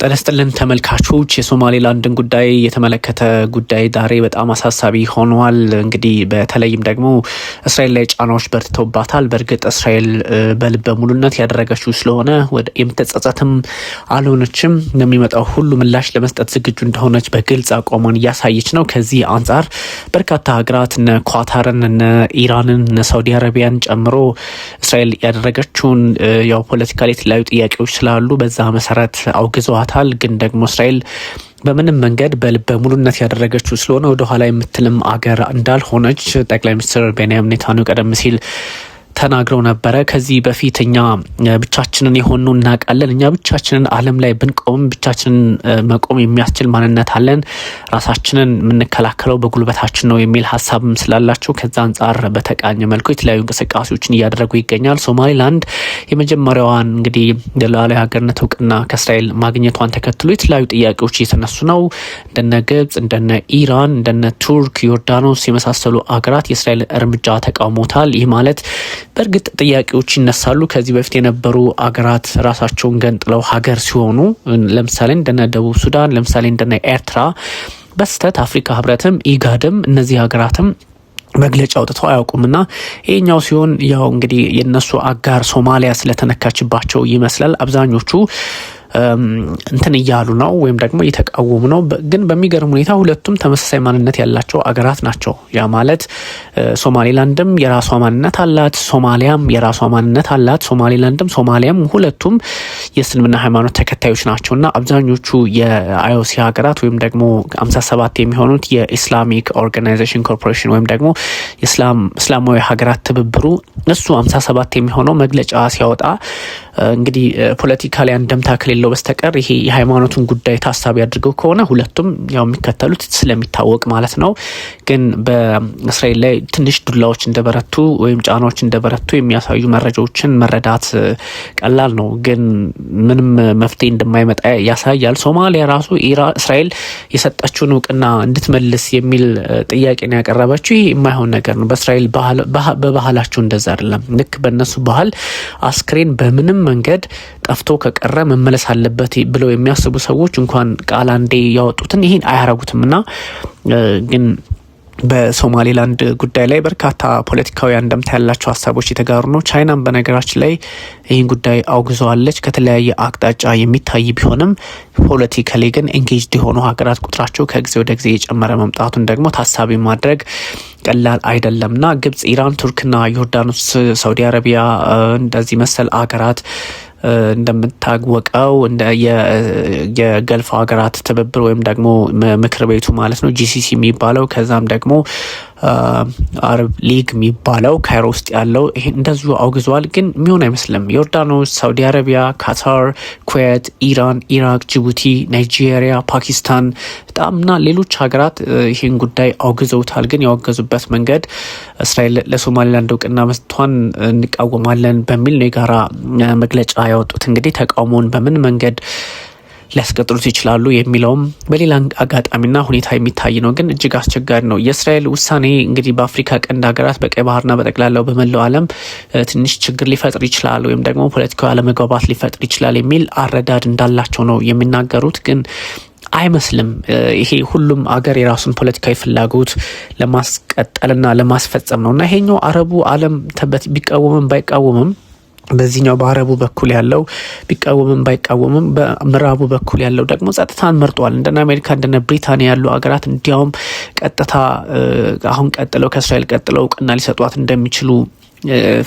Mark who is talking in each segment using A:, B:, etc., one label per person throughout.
A: ጤና ተመልካቾች የሶማሌላንድን ጉዳይ የተመለከተ ጉዳይ ዛሬ በጣም አሳሳቢ ሆኗል። እንግዲህ በተለይም ደግሞ እስራኤል ላይ ጫናዎች በርትተውባታል። በእርግጥ እስራኤል በልበ ሙሉነት ያደረገችው ስለሆነ ወደ የምትጸጸትም አልሆነችም። የሚመጣው ሁሉ ምላሽ ለመስጠት ዝግጁ እንደሆነች በግልጽ አቋሟን እያሳየች ነው። ከዚህ አንጻር በርካታ ሀገራት እነ ኳታርን፣ እነ ኢራንን፣ እነ ሳውዲ አረቢያን ጨምሮ እስራኤል ያደረገችውን ያው ፖለቲካሊ የተለያዩ ጥያቄዎች ስላሉ በዛ መሰረት አውግዘዋል። ግን ደግሞ እስራኤል በምንም መንገድ በልበ ሙሉነት ያደረገችው ስለሆነ ወደ ኋላ የምትልም አገር እንዳልሆነች ጠቅላይ ሚኒስትር ቤንያሚን ኔታንያሁ ቀደም ሲል ተናግረው ነበረ። ከዚህ በፊት እኛ ብቻችንን የሆነው እናውቃለን፣ እኛ ብቻችንን ዓለም ላይ ብንቆም ብቻችንን መቆም የሚያስችል ማንነት አለን፣ ራሳችንን የምንከላከለው በጉልበታችን ነው የሚል ሀሳብም ስላላቸው ከዛ አንጻር በተቃኘ መልኩ የተለያዩ እንቅስቃሴዎችን እያደረጉ ይገኛል። ሶማሊላንድ የመጀመሪያዋን እንግዲህ ሉዓላዊ ሀገርነት እውቅና ከእስራኤል ማግኘቷን ተከትሎ የተለያዩ ጥያቄዎች እየተነሱ ነው። እንደነ ግብጽ፣ እንደነ ኢራን፣ እንደነ ቱርክ፣ ዮርዳኖስ የመሳሰሉ አገራት የእስራኤል እርምጃ ተቃውሞታል። ይህ ማለት በእርግጥ ጥያቄዎች ይነሳሉ። ከዚህ በፊት የነበሩ አገራት ራሳቸውን ገንጥለው ሀገር ሲሆኑ ለምሳሌ እንደነ ደቡብ ሱዳን፣ ለምሳሌ እንደነ ኤርትራ በስተት አፍሪካ ህብረትም ኢጋድም እነዚህ ሀገራትም መግለጫ አውጥተው አያውቁምና ይሄኛው ሲሆን ያው እንግዲህ የነሱ አጋር ሶማሊያ ስለተነካችባቸው ይመስላል አብዛኞቹ እንትን እያሉ ነው ወይም ደግሞ እየተቃወሙ ነው። ግን በሚገርም ሁኔታ ሁለቱም ተመሳሳይ ማንነት ያላቸው አገራት ናቸው። ያ ማለት ሶማሌላንድም የራሷ ማንነት አላት፣ ሶማሊያም የራሷ ማንነት አላት። ሶማሌላንድም ሶማሊያም ሁለቱም የእስልምና ሃይማኖት ተከታዮች ናቸውና አብዛኞቹ የአይኦሲ ሀገራት ወይም ደግሞ 57 የሚሆኑት የኢስላሚክ ኦርጋናይዜሽን ኮርፖሬሽን ወይም ደግሞ እስላማዊ ሀገራት ትብብሩ እሱ 57 የሚሆነው መግለጫ ሲያወጣ እንግዲህ ፖለቲካሊ አንደምታ ከሌለው በስተቀር ይሄ የሃይማኖቱን ጉዳይ ታሳቢ አድርገው ከሆነ ሁለቱም ያው የሚከተሉት ስለሚታወቅ ማለት ነው። ግን በእስራኤል ላይ ትንሽ ዱላዎች እንደበረቱ ወይም ጫናዎች እንደበረቱ የሚያሳዩ መረጃዎችን መረዳት ቀላል ነው። ግን ምንም መፍትሄ እንደማይመጣ ያሳያል። ሶማሊያ ራሱ እስራኤል የሰጠችውን እውቅና እንድትመልስ የሚል ጥያቄ ነው ያቀረበችው። ይሄ የማይሆን ነገር ነው። በእስራኤል በባህላቸው እንደዛ አይደለም። ልክ በእነሱ ባህል አስክሬን በምንም መንገድ ጠፍቶ ከቀረ መመለስ አለበት ብለው የሚያስቡ ሰዎች እንኳን ቃል አንዴ ያወጡትን ይሄን አያረጉትምና ግን በሶማሌላንድ ጉዳይ ላይ በርካታ ፖለቲካዊ አንደምታ ያላቸው ሀሳቦች የተጋሩ ነው። ቻይናም በነገራችን ላይ ይህን ጉዳይ አውግዘዋለች። ከተለያየ አቅጣጫ የሚታይ ቢሆንም ፖለቲካሊ ግን ኤንጌጅድ የሆኑ ሀገራት ቁጥራቸው ከጊዜ ወደ ጊዜ የጨመረ መምጣቱን ደግሞ ታሳቢ ማድረግ ቀላል አይደለምና ግብጽ፣ ኢራን፣ ቱርክና ዮርዳኖስ፣ ሳውዲ አረቢያ እንደዚህ መሰል አገራት እንደምታወቀው የገልፍ ሀገራት ትብብር ወይም ደግሞ ምክር ቤቱ ማለት ነው ጂሲሲ የሚባለው ከዛም ደግሞ አረብ ሊግ የሚባለው ካይሮ ውስጥ ያለው ይሄን እንደዚሁ አውግዘዋል። ግን የሚሆን አይመስልም። ዮርዳኖስ፣ ሳውዲ አረቢያ፣ ካታር፣ ኩዌት፣ ኢራን፣ ኢራቅ፣ ጅቡቲ፣ ናይጄሪያ፣ ፓኪስታን በጣምና ሌሎች ሀገራት ይሄን ጉዳይ አውግዘውታል። ግን ያወገዙበት መንገድ እስራኤል ለሶማሊላንድ እውቅና መስጠቷን እንቃወማለን በሚል ነው የጋራ መግለጫ ያወጡት። እንግዲህ ተቃውሞውን በምን መንገድ ሊያስቀጥሉት ይችላሉ የሚለውም በሌላ አጋጣሚና ሁኔታ የሚታይ ነው። ግን እጅግ አስቸጋሪ ነው። የእስራኤል ውሳኔ እንግዲህ በአፍሪካ ቀንድ ሀገራት በቀይ ባህርና በጠቅላላው በመላው ዓለም ትንሽ ችግር ሊፈጥር ይችላል ወይም ደግሞ ፖለቲካዊ አለመግባባት ሊፈጥር ይችላል የሚል አረዳድ እንዳላቸው ነው የሚናገሩት። ግን አይመስልም። ይሄ ሁሉም አገር የራሱን ፖለቲካዊ ፍላጎት ለማስቀጠልና ለማስፈጸም ነውና ይሄኛው አረቡ ዓለም ቢቃወምም ባይቃወምም በዚህኛው በአረቡ በኩል ያለው ቢቃወምም ባይቃወምም በምዕራቡ በኩል ያለው ደግሞ ጸጥታን መርጧል። እንደነ አሜሪካ እንደነ ብሪታንያ ያሉ አገራት እንዲያውም ቀጥታ አሁን ቀጥለው ከእስራኤል ቀጥለው እውቅና ሊሰጧት እንደሚችሉ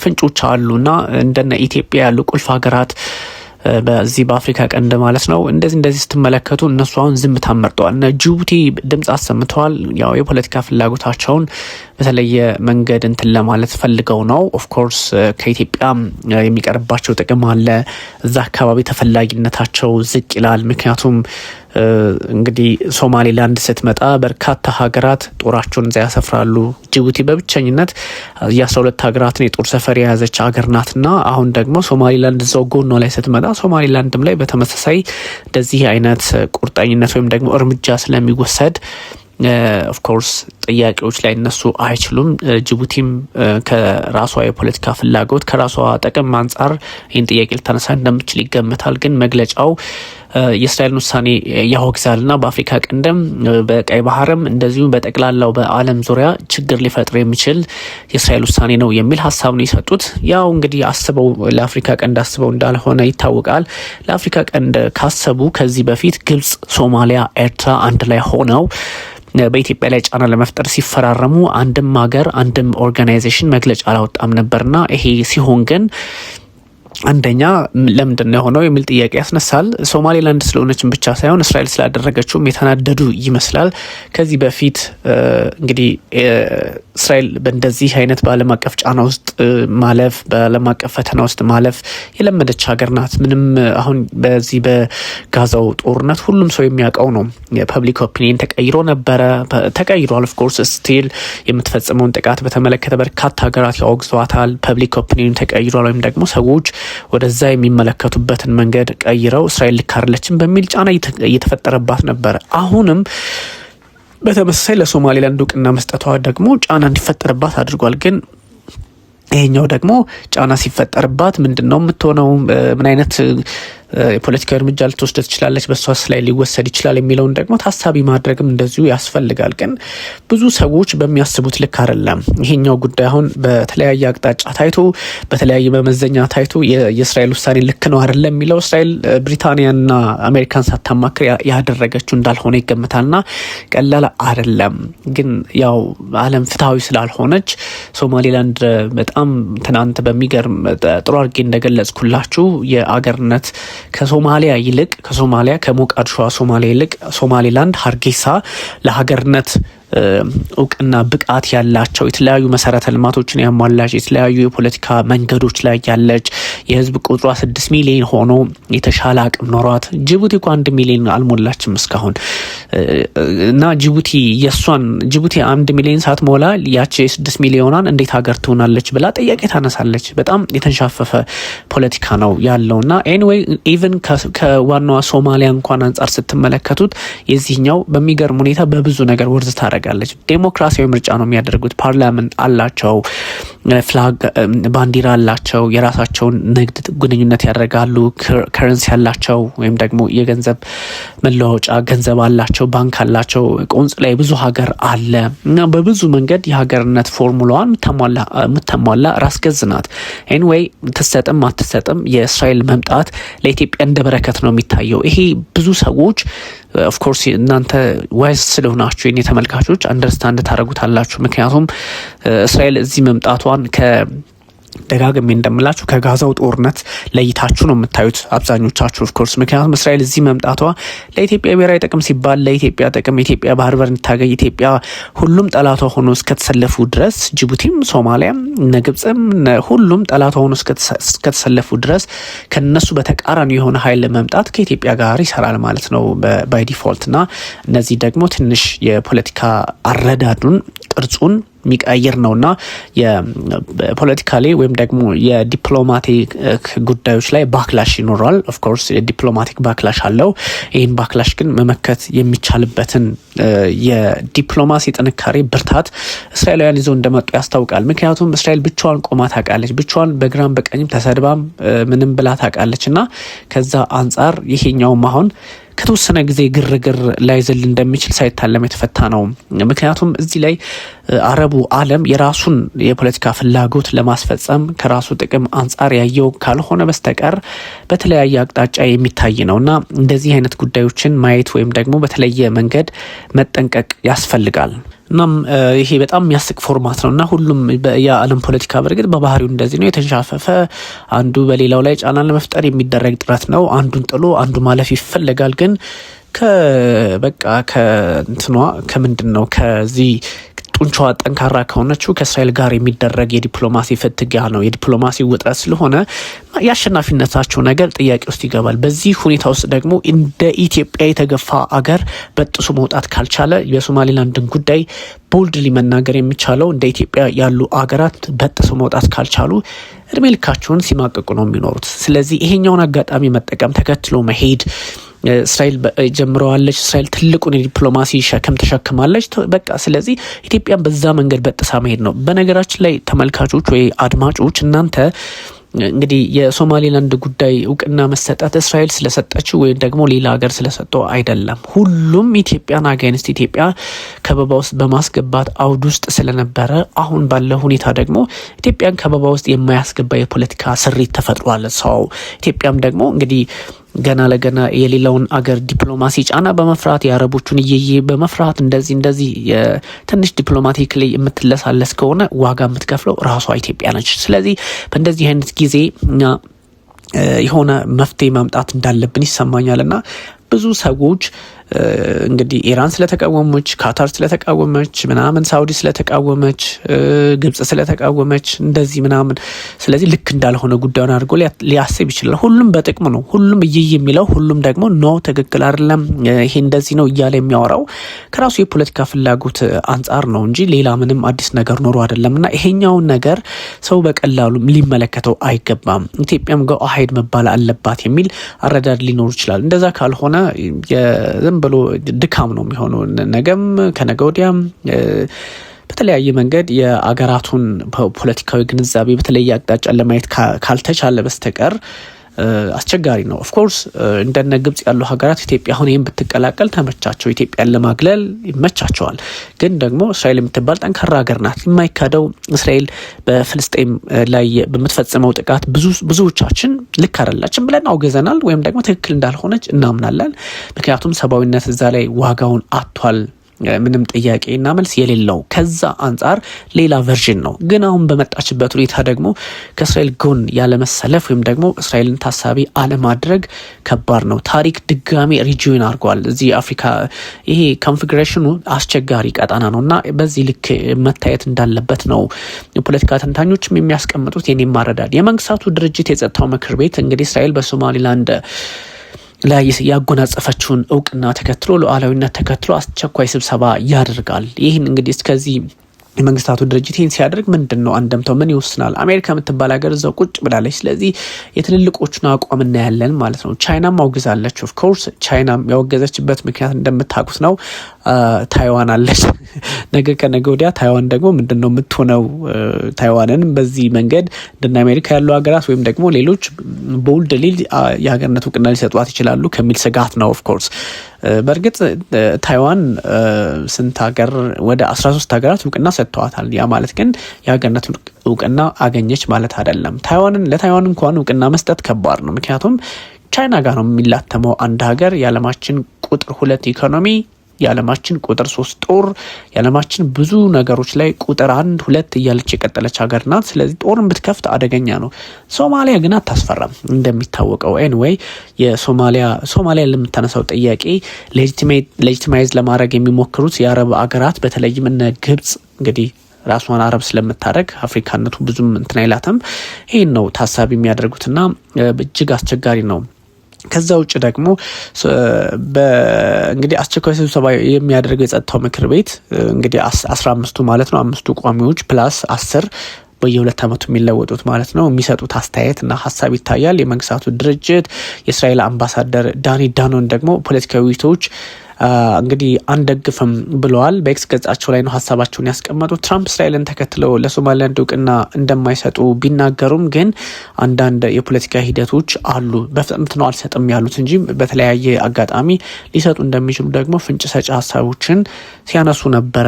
A: ፍንጮች አሉና እንደነ ኢትዮጵያ ያሉ ቁልፍ ሀገራት በዚህ በአፍሪካ ቀንድ ማለት ነው እንደዚህ ስትመለከቱ እነሱ አሁን ዝምታን መርጠዋል። እነ ጅቡቲ ድምጽ አሰምተዋል። ያው የፖለቲካ ፍላጎታቸውን በተለየ መንገድ እንትን ለማለት ፈልገው ነው። ኦፍ ኮርስ ከኢትዮጵያ የሚቀርባቸው ጥቅም አለ። እዛ አካባቢ ተፈላጊነታቸው ዝቅ ይላል። ምክንያቱም እንግዲህ ሶማሌላንድ ስትመጣ በርካታ ሀገራት ጦራቸውን እዛ ያሰፍራሉ። ጅቡቲ በብቸኝነት የ12 ሀገራትን የጦር ሰፈር የያዘች ሀገር ናትና አሁን ደግሞ ሶማሌላንድ እዛው ጎኗ ላይ ስትመጣ ሶማሌላንድም ላይ በተመሳሳይ እንደዚህ አይነት ቁርጠኝነት ወይም ደግሞ እርምጃ ስለሚወሰድ ኦፍ ኮርስ ጥያቄዎች ላይ እነሱ አይችሉም። ጅቡቲም ከራሷ የፖለቲካ ፍላጎት ከራሷ ጥቅም አንጻር ይህን ጥያቄ ልታነሳ እንደምትችል ይገመታል። ግን መግለጫው የእስራኤልን ውሳኔ ያወግዛልና በአፍሪካ ቀንድም በቀይ ባህርም እንደዚሁ በጠቅላላው በዓለም ዙሪያ ችግር ሊፈጥር የሚችል የእስራኤል ውሳኔ ነው የሚል ሀሳብ ነው የሰጡት። ያው እንግዲህ አስበው ለአፍሪካ ቀንድ አስበው እንዳልሆነ ይታወቃል። ለአፍሪካ ቀንድ ካሰቡ ከዚህ በፊት ግብጽ፣ ሶማሊያ፣ ኤርትራ አንድ ላይ ሆነው በኢትዮጵያ ላይ ጫና ለመፍጠር ሲፈራረሙ አንድም ሀገር አንድም ኦርጋናይዜሽን መግለጫ አላወጣም ነበርና ይሄ ሲሆን ግን አንደኛ ለምንድን ነው የሆነው የሚል ጥያቄ ያስነሳል። ሶማሌላንድ ስለሆነችን ብቻ ሳይሆን እስራኤል ስላደረገችውም የተናደዱ ይመስላል። ከዚህ በፊት እንግዲህ እስራኤል በእንደዚህ አይነት በዓለም አቀፍ ጫና ውስጥ ማለፍ፣ በዓለም አቀፍ ፈተና ውስጥ ማለፍ የለመደች ሀገር ናት። ምንም አሁን በዚህ በጋዛው ጦርነት ሁሉም ሰው የሚያውቀው ነው። የፐብሊክ ኦፒኒየን ተቀይሯል። ኦፍኮርስ ስቲል የምትፈጽመውን ጥቃት በተመለከተ በርካታ ሀገራት ያወግዟታል። ፐብሊክ ኦፒኒየን ተቀይሯል፣ ወይም ደግሞ ሰዎች ወደዛ የሚመለከቱበትን መንገድ ቀይረው እስራኤል ልክ አይደለችም በሚል ጫና እየተፈጠረባት ነበር። አሁንም በተመሳሳይ ለሶማሌላንድ እውቅና መስጠቷ ደግሞ ጫና እንዲፈጠርባት አድርጓል። ግን ይሄኛው ደግሞ ጫና ሲፈጠርባት ምንድነው የምትሆነው? ምን አይነት የፖለቲካዊ እርምጃ ልትወስድ ትችላለች፣ በሷስ ላይ ሊወሰድ ይችላል የሚለውን ደግሞ ታሳቢ ማድረግም እንደዚሁ ያስፈልጋል። ግን ብዙ ሰዎች በሚያስቡት ልክ አይደለም ይሄኛው ጉዳይ። አሁን በተለያየ አቅጣጫ ታይቶ በተለያየ መመዘኛ ታይቶ የእስራኤል ውሳኔ ልክ ነው አይደለም የሚለው እስራኤል ብሪታንያና አሜሪካን ሳታማክር ያደረገችው እንዳልሆነ ይገምታልና ቀላል አይደለም። ግን ያው ዓለም ፍትሐዊ ስላልሆነች ሶማሌላንድ በጣም ትናንት በሚገርም ጥሩ አድርጌ እንደገለጽኩላችሁ የአገርነት ከሶማሊያ ይልቅ ከሞቃዲሾ ሶማሊያ ይልቅ ሶማሌላንድ ሀርጌሳ ለሀገርነት እውቅና ብቃት ያላቸው የተለያዩ መሰረተ ልማቶችን ያሟላች የተለያዩ የፖለቲካ መንገዶች ላይ ያለች የህዝብ ቁጥሯ 6 ሚሊዮን ሆኖ የተሻለ አቅም ኖሯት ጅቡቲ እኮ 1 ሚሊዮን አልሞላችም እስካሁን እና ጅቡቲ 1 ሚሊዮን ሳትሞላ ያቺ 6 ሚሊዮናን እንዴት ሀገር ትሆናለች ብላ ጥያቄ ታነሳለች። በጣም የተንሻፈፈ ፖለቲካ ነው ያለውና ኤኒዌይ ኢቭን ከዋናዋ ሶማሊያ እንኳን አንጻር ስትመለከቱት የዚህኛው በሚገርም ሁኔታ በብዙ ነገር ወርዝ ታረጋለች። ዴሞክራሲያዊ ምርጫ ነው የሚያደርጉት። ፓርላመንት አላቸው፣ ፍላግ ባንዲራ አላቸው፣ የራሳቸውን ንግድ ግንኙነት ያደርጋሉ፣ ከረንሲ ያላቸው ወይም ደግሞ የገንዘብ መለዋወጫ ገንዘብ አላቸው፣ ባንክ አላቸው፣ ቆንጽላ ብዙ ሀገር አለ እና በብዙ መንገድ የሀገርነት ፎርሙላዋን የምታሟላ ራስ ገዝ ናት። ኤኒዌይ ትሰጥም አትሰጥም የእስራኤል መምጣት ለኢትዮጵያ እንደ በረከት ነው የሚታየው። ይሄ ብዙ ሰዎች ኦፍኮርስ እናንተ ዋይስ ስለሆናችሁ የኔ ተመልካቾች አንደርስታንድ ታደርጉታላችሁ። ምክንያቱም እስራኤል እዚህ መምጣቷን ደጋግሜ እንደምላችሁ ከጋዛው ጦርነት ለይታችሁ ነው የምታዩት አብዛኞቻችሁ ኦፍኮርስ። ምክንያቱም እስራኤል እዚህ መምጣቷ ለኢትዮጵያ ብሔራዊ ጥቅም ሲባል ለኢትዮጵያ ጥቅም ኢትዮጵያ ባህር በር እንድታገኝ ኢትዮጵያ ሁሉም ጠላቷ ሆኖ እስከተሰለፉ ድረስ ጅቡቲም፣ ሶማሊያም፣ ግብጽም ሁሉም ጠላቷ ሆኖ እስከተሰለፉ ድረስ ከነሱ በተቃራኒ የሆነ ኃይል መምጣት ከኢትዮጵያ ጋር ይሰራል ማለት ነው ባይ ዲፎልት እና እነዚህ ደግሞ ትንሽ የፖለቲካ አረዳዱን ቅርጹን የሚቀይር ነውና የፖለቲካሊ ወይም ደግሞ የዲፕሎማቲክ ጉዳዮች ላይ ባክላሽ ይኖራል። ኦፍኮርስ የዲፕሎማቲክ ባክላሽ አለው። ይህን ባክላሽ ግን መመከት የሚቻልበትን የዲፕሎማሲ ጥንካሬ ብርታት እስራኤላውያን ይዘው እንደመጡ ያስታውቃል። ምክንያቱም እስራኤል ብቻዋን ቆማ ታውቃለች። ብቻዋን በግራም በቀኝም ተሰድባም ምንም ብላ ታውቃለች እና ከዛ አንጻር ይሄኛውም አሁን ከተወሰነ ጊዜ ግርግር ላይዘል እንደሚችል ሳይታለም የተፈታ ነው። ምክንያቱም እዚህ ላይ አረቡ ዓለም የራሱን የፖለቲካ ፍላጎት ለማስፈጸም ከራሱ ጥቅም አንጻር ያየው ካልሆነ በስተቀር በተለያየ አቅጣጫ የሚታይ ነውና እንደዚህ አይነት ጉዳዮችን ማየት ወይም ደግሞ በተለየ መንገድ መጠንቀቅ ያስፈልጋል። እናም ይሄ በጣም የሚያስቅ ፎርማት ነው እና ሁሉም የዓለም ፖለቲካ በርግጥ በባህሪው እንደዚህ ነው። የተንሻፈፈ አንዱ በሌላው ላይ ጫና ለመፍጠር የሚደረግ ጥረት ነው። አንዱን ጥሎ አንዱ ማለፍ ይፈልጋል። ግን ከምንድን ነው ከዚህ ጡንቻዋ ጠንካራ ከሆነችው ከእስራኤል ጋር የሚደረግ የዲፕሎማሲ ፍትጊያ ነው። የዲፕሎማሲ ውጥረት ስለሆነ የአሸናፊነታቸው ነገር ጥያቄ ውስጥ ይገባል። በዚህ ሁኔታ ውስጥ ደግሞ እንደ ኢትዮጵያ የተገፋ አገር በጥሱ መውጣት ካልቻለ የሶማሌላንድን ጉዳይ ቦልድሊ መናገር የሚቻለው እንደ ኢትዮጵያ ያሉ አገራት በጥሱ መውጣት ካልቻሉ እድሜ ልካቸውን ሲማቀቁ ነው የሚኖሩት። ስለዚህ ይሄኛውን አጋጣሚ መጠቀም ተከትሎ መሄድ እስራኤል ጀምረዋለች። እስራኤል ትልቁን የዲፕሎማሲ ሸክም ተሸክማለች። በቃ ስለዚህ ኢትዮጵያን በዛ መንገድ በጥሳ መሄድ ነው። በነገራችን ላይ ተመልካቾች ወይ አድማጮች እናንተ እንግዲህ የሶማሌላንድ ጉዳይ እውቅና መሰጠት እስራኤል ስለሰጠችው ወይም ደግሞ ሌላ ሀገር ስለሰጠው አይደለም። ሁሉም ኢትዮጵያን አጋይንስት ኢትዮጵያ ከበባ ውስጥ በማስገባት አውድ ውስጥ ስለነበረ አሁን ባለው ሁኔታ ደግሞ ኢትዮጵያን ከበባ ውስጥ የማያስገባ የፖለቲካ ስሪት ተፈጥሯል። ሰው ኢትዮጵያም ደግሞ እንግዲህ ገና ለገና የሌላውን አገር ዲፕሎማሲ ጫና በመፍራት የአረቦቹን እየየ በመፍራት እንደዚህ ትንሽ ዲፕሎማቲክ ላይ የምትለሳለስ ከሆነ ዋጋ የምትከፍለው ራሷ ኢትዮጵያ ነች። ስለዚህ በእንደዚህ አይነት ጊዜ እኛ የሆነ መፍትሄ ማምጣት እንዳለብን ይሰማኛልና ብዙ ሰዎች እንግዲህ ኢራን ስለተቃወመች፣ ካታር ስለተቃወመች፣ ምናምን ሳውዲ ስለተቃወመች፣ ግብጽ ስለተቃወመች እንደዚህ ምናምን ስለዚህ ልክ እንዳልሆነ ጉዳዩን አድርጎ ሊያስብ ይችላል። ሁሉም በጥቅም ነው። ሁሉም የሚለው ሁሉም ደግሞ ኖ ትክክል አይደለም ይሄ እንደዚህ ነው እያለ የሚያወራው ከራሱ የፖለቲካ ፍላጎት አንጻር ነው እንጂ ሌላ ምንም አዲስ ነገር ኖሮ አይደለምና ይሄኛውን ነገር ሰው በቀላሉ ሊመለከተው አይገባም። ኢትዮጵያም ጋር አሄድ መባል አለባት የሚል አረዳድ ሊኖር ይችላል። እንደዛ ካልሆነ ዝም ብሎ ድካም ነው የሚሆነው። ነገም ከነገ ወዲያም በተለያየ መንገድ የአገራቱን ፖለቲካዊ ግንዛቤ በተለየ አቅጣጫ ለማየት ካልተቻለ በስተቀር አስቸጋሪ ነው። ኦፍኮርስ እንደነ ግብጽ ያሉ ሀገራት ኢትዮጵያ አሁን ይህን ብትቀላቀል ተመቻቸው፣ ኢትዮጵያን ለማግለል ይመቻቸዋል። ግን ደግሞ እስራኤል የምትባል ጠንካራ ሀገር ናት። የማይካደው እስራኤል በፍልስጤም ላይ በምትፈጽመው ጥቃት ብዙዎቻችን ልክ አይደላችን ብለን አውገዘናል፣ ወይም ደግሞ ትክክል እንዳልሆነች እናምናለን። ምክንያቱም ሰብአዊነት እዛ ላይ ዋጋውን አጥቷል። ምንም ጥያቄና መልስ የሌለው ከዛ አንጻር ሌላ ቨርዥን ነው። ግን አሁን በመጣችበት ሁኔታ ደግሞ ከእስራኤል ጎን ያለመሰለፍ ወይም ደግሞ እስራኤልን ታሳቢ አለማድረግ ከባድ ነው። ታሪክ ድጋሚ ሪጂዮን አድርጓል። እዚህ አፍሪካ ይሄ ኮንፊግሬሽኑ አስቸጋሪ ቀጣና ነው እና በዚህ ልክ መታየት እንዳለበት ነው የፖለቲካ ተንታኞችም የሚያስቀምጡት። የኔ ማረዳድ የመንግስታቱ ድርጅት የጸጥታው ምክር ቤት እንግዲህ እስራኤል በሶማሊላንድ ላይ ያጎናጸፈችውን እውቅና ተከትሎ ሉዓላዊነት ተከትሎ አስቸኳይ ስብሰባ ያደርጋል። ይህን እንግዲህ እስከዚህ የመንግስታቱ ድርጅት ይህን ሲያደርግ ምንድነው አንደምታው? ምን ይወስናል? አሜሪካ የምትባል ሀገር እዛው ቁጭ ብላለች። ስለዚህ የትልልቆቹን አቋም እናያለን ማለት ነው። ቻይናም አውግዛለች። ኦፍ ኮርስ ቻይናም ያወገዘችበት ምክንያት እንደምታውቁት ነው። ታይዋን አለች። ነገ ከነገ ወዲያ ታይዋን ደግሞ ምንድነው የምትሆነው? ታይዋንን በዚህ መንገድ እንደ አሜሪካ ያሉ ሀገራት ወይም ደግሞ ሌሎች ቦልድ ሊል የሀገርነት እውቅና ሊሰጧት ይችላሉ ከሚል ስጋት ነው። ኦፍ ኮርስ በእርግጥ ታይዋን ስንት ሀገር ወደ 13 ሀገራት እውቅና ሰጥተዋታል። ያ ማለት ግን የሀገርነት እውቅና አገኘች ማለት አይደለም። ለታይዋን እንኳን እውቅና መስጠት ከባድ ነው። ምክንያቱም ቻይና ጋር ነው የሚላተመው አንድ ሀገር። የዓለማችን ቁጥር 2 ኢኮኖሚ፣ የዓለማችን ቁጥር 3 ጦር፣ የዓለማችን ብዙ ነገሮች ላይ ቁጥር 1 2 እያለች የቀጠለች ሀገር ናት። ስለዚህ ጦርን ብትከፍት አደገኛ ነው። ሶማሊያ ግን አታስፈራም እንደሚታወቀው። ኤኒዌይ ሶማሊያ ለምታነሳው ጥያቄ ሌጂቲማይዝ ለማድረግ የሚሞክሩት የአረብ አገራት በተለይም እነ ግብጽ እንግዲህ ራሷን አረብ ስለምታደርግ አፍሪካነቱ ብዙም እንትን አይላትም። ይህን ነው ታሳቢ የሚያደርጉትና እጅግ አስቸጋሪ ነው። ከዛ ውጭ ደግሞ እንግዲህ አስቸኳይ ስብሰባ የሚያደርገው የጸጥታው ምክር ቤት እንግዲህ 15ቱ ማለት ነው 5ቱ ቋሚዎች ፕላስ 10 በየ2 ዓመቱ የሚለወጡት ማለት ነው የሚሰጡት አስተያየትና ሀሳብ ይታያል። የመንግስታቱ ድርጅት የእስራኤል አምባሳደር ዳኒ ዳኖን ደግሞ ፖለቲካዊ ውይይቶች እንግዲህ አንደግፍም ብለዋል። በኤክስ ገጻቸው ላይ ነው ሀሳባቸውን ያስቀመጡት። ትራምፕ እስራኤልን ተከትለው ለሶማሊላንድ እውቅና እንደማይሰጡ ቢናገሩም ግን አንዳንድ የፖለቲካ ሂደቶች አሉ። በፍጥነት ነው አልሰጥም ያሉት እንጂ በተለያየ አጋጣሚ ሊሰጡ እንደሚችሉ ደግሞ ፍንጭ ሰጪ ሀሳቦችን ሲያነሱ ነበረ።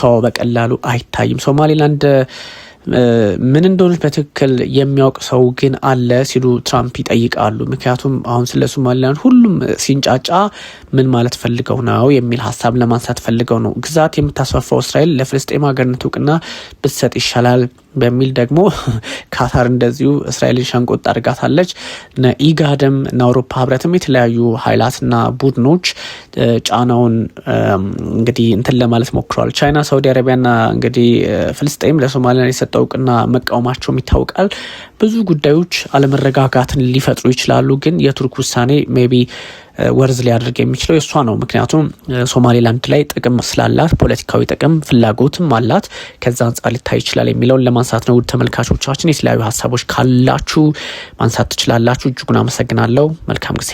A: ሰው በቀላሉ አይታይም። ሶማሊላንድ ምን እንደሆነች በትክክል የሚያውቅ ሰው ግን አለ ሲሉ ትራምፕ ይጠይቃሉ። ምክንያቱም አሁን ስለ ሶማሊላንድ ሁሉም ሲንጫጫ ምን ማለት ፈልገው ነው የሚል ሀሳብ ለማንሳት ፈልገው ነው። ግዛት የምታስፋፋው እስራኤል ለፍልስጤም ሀገርነት እውቅና ብትሰጥ ይሻላል በሚል ደግሞ ካታር እንደዚሁ እስራኤልን ሸንቆጥ አድርጋታለች። ኢጋድም እና አውሮፓ ህብረትም የተለያዩ ኃይላትና ቡድኖች ጫናውን እንግዲህ እንትን ለማለት ሞክረዋል። ቻይና፣ ሳውዲ አረቢያና እንግዲህ ፍልስጤም ለሶማሊላንድ የሰጠው እውቅና መቃወማቸውም ይታወቃል። ብዙ ጉዳዮች አለመረጋጋትን ሊፈጥሩ ይችላሉ። ግን የቱርክ ውሳኔ ሜቢ ወርዝ ሊያደርግ የሚችለው የእሷ ነው። ምክንያቱም ሶማሌላንድ ላይ ጥቅም ስላላት ፖለቲካዊ ጥቅም ፍላጎትም አላት። ከዛ አንጻር ሊታይ ይችላል የሚለውን ለማንሳት ነው። ውድ ተመልካቾቻችን የተለያዩ ሀሳቦች ካላችሁ ማንሳት ትችላላችሁ። እጅጉን አመሰግናለሁ። መልካም ጊዜ